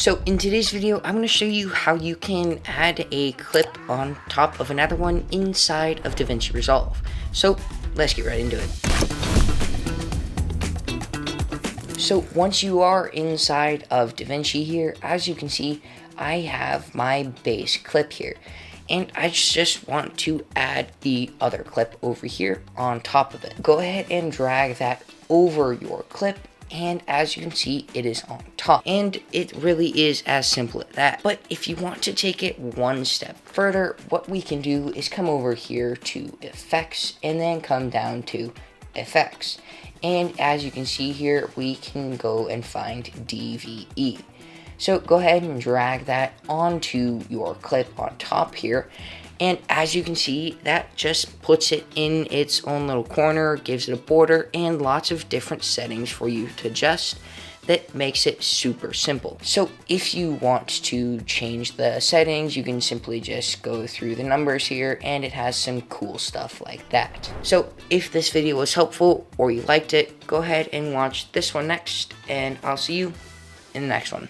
So in today's video, I'm going to show you how you can add a clip on top of another one inside of DaVinci Resolve. So let's get right into it. So once you are inside of DaVinci here, as you can see, I have my base clip here. And I just want to add the other clip over here on top of it. Go ahead and drag that over your clip. And as you can see, it is on top. And it really is as simple as that. But if you want to take it one step further, what we can do is come over here to Effects and then come down to Effects. And as you can see here, we can go and find DVE. So go ahead and drag that onto your clip on top here. And as you can see, that just puts it in its own little corner, gives it a border, and lots of different settings for you to adjust. That makes it super simple. So if you want to change the settings, you can simply just go through the numbers here, and it has some cool stuff like that. So if this video was helpful or you liked it, go ahead and watch this one next, and I'll see you in the next one.